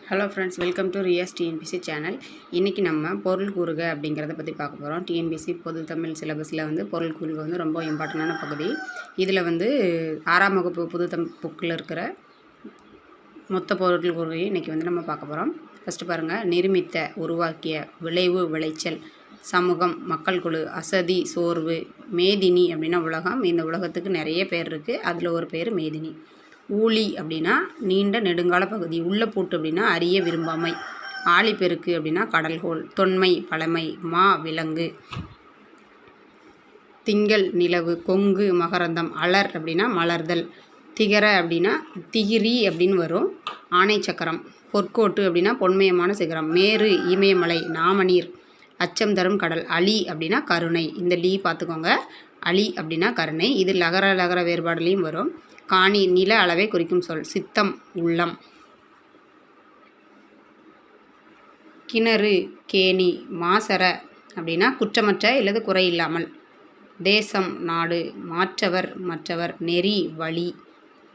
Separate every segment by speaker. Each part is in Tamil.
Speaker 1: Hello friends, welcome to Riyaz TNPSC channel. இன்றைக்கி நம்ம பொருள் கூறுக அப்படிங்கிறத பற்றி பார்க்க போகிறோம். டிஎன்பிசி பொது தமிழ் சிலபஸில் பொருள் கூறுக ரொம்ப இம்பார்ட்டண்டான பகுதி. இதில் 6ஆம் வகுப்பு பொது புக்கில் இருக்கிற மொத்த பொருள் கூறுகையை இன்றைக்கி நம்ம பார்க்க போகிறோம். ஃபஸ்ட்டு பாருங்கள். நிர்மித்த, உருவாக்கிய, விளைவு, விளைச்சல், சமூகம், மக்கள் குழு, அசதி, சோர்வு, மேதினி அப்படின்னா உலகம். இந்த உலகத்துக்கு நிறைய பேர் இருக்குது. அதில் ஒரு பேர் மேதினி. ஊழி அப்படின்னா நீண்ட நெடுங்கால பகுதி. உள்ளப்பூட்டு அப்படின்னா அறிய விரும்பாமை. ஆழிப்பெருக்கு அப்படின்னா கடல்கோள். தொன்மை, பழமை. மா, விலங்கு. திங்கள், நிலவு. கொங்கு, மகரந்தம். அலர் அப்படின்னா மலர்தல். திகர அப்படின்னா திகிரி அப்படின்னு வரும். ஆணை சக்கரம். பொற்கோட்டு அப்படின்னா பொன்மயமான சிகரம். மேரு, இமயமலை. நாமநீர், அச்சம் தரும் கடல். அலி அப்படின்னா கருணை. இந்த லீ பார்த்துக்கோங்க. அலி அப்படின்னா கருணை. இது லகர வேறுபாடுலேயும் வரும். காணி, நில அளவை குறிக்கும் சொல். சித்தம், உள்ளம். கிணறு, கேணி. மாசற அப்படின்னா குற்றமற்ற இல்லது குறையில்லாமல். தேசம், நாடு. மாற்றவர், மற்றவர். நெறி, வழி.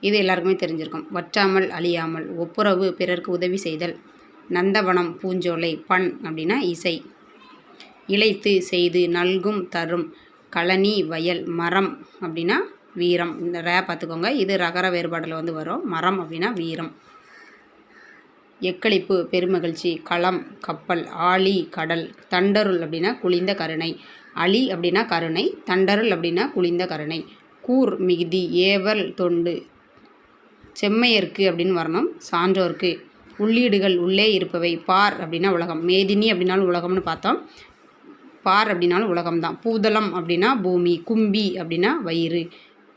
Speaker 1: இது எல்லாருக்குமே தெரிஞ்சிருக்கும். வற்றாமல், அழியாமல். ஒப்புரவு, பிறருக்கு உதவி செய்தல். நந்தவனம், பூஞ்சோலை. பண் அப்படின்னா இசை. இளைத்து, செய்து. நல்கும், தரும். கழனி, வயல். மரம் அப்படின்னா வீரம். இந்த ரே பார்த்துக்கோங்க. இது ரகர வேறுபாடில் வரும். மரம் அப்படின்னா வீரம். எக்களிப்பு, பெருமகிழ்ச்சி. களம், கப்பல். ஆழி, கடல். தண்டருள் அப்படின்னா குளிர்ந்த கருணை. அலி அப்படின்னா கருணை. தண்டருள் அப்படின்னா குளிர்ந்த கருணை. கூர், மிகுதி. ஏவல், தொண்டு. செம்மையருக்கு அப்படின்னு வரணும். சான்றோர்க்கு. உள்ளீடுகள், உள்ளே இருப்பவை. பார் அப்படின்னா உலகம். மேதினி அப்படின்னாலும் உலகம்னு பார்த்தோம். பார் அப்படின்னாலும் உலகம்தான். பூதளம் அப்படின்னா பூமி. கும்பி அப்படின்னா வயிறு.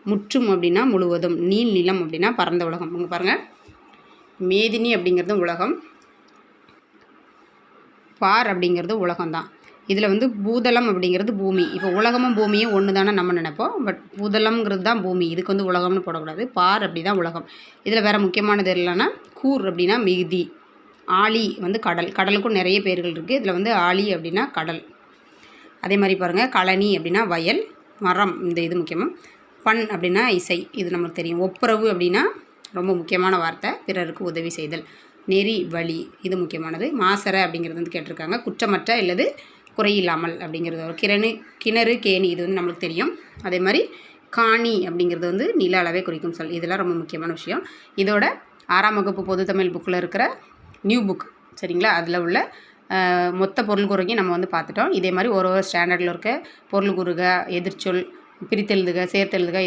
Speaker 1: முற்றும் அப்படின்னா முழுவதும். நீல், நிலம் அப்படின்னா பரந்த உலகம். இங்கே பாருங்கள். மேதினி அப்படிங்கிறது உலகம். பார் அப்படிங்கிறது உலகம்தான். இதில் பூதளம் அப்படிங்கிறது பூமி. இப்போ உலகமும் பூமியும் ஒன்று தானே நம்ம நினைப்போம். பட் பூதளம்ங்கிறது தான் பூமி. இதுக்கு உலகம்னு போடக்கூடாது. பார் அப்படி தான் உலகம். இதில் வேறு முக்கியமானது இல்லைன்னா கூர் அப்படின்னா மிகுதி. ஆழி கடல். கடலுக்கும் நிறைய பேர்கள் இருக்குது. இதில் ஆழி அப்படின்னா கடல். அதே மாதிரி பாருங்கள். கழனி அப்படின்னா வயல். மரம், இந்த இது முக்கியமாக. பண் அப்படின்னா இசை. இது நமக்கு தெரியும். ஒப்புரவு அப்படின்னா ரொம்ப முக்கியமான வார்த்தை. பிறருக்கு உதவி செய்தல். நெறி, வழி. இது முக்கியமானது. மாசற அப்படிங்கிறது கேட்டிருக்காங்க. குற்றமற்ற இல்லது குறையில்லாமல் அப்படிங்கிறது ஒரு கிணறு, கேணி. இது நம்மளுக்கு தெரியும். அதே மாதிரி காணி அப்படிங்கிறது நில அளவை குறிக்கும் சொல். இதெல்லாம் ரொம்ப முக்கியமான விஷயம். இதோட 6ஆம் வகுப்பு பொது தமிழ் புக்கில் இருக்கிற நியூ புக், சரிங்களா, அதில் உள்ள மொத்த பொருள் கூறுகையும் நம்ம பார்த்துட்டோம். இதே மாதிரி ஒரு ஸ்டாண்டர்டில் இருக்க பொருள் கூறுக, எதிர்ச்சொல், பிரித்தெழுதுக, சேர்த்தெழுதுக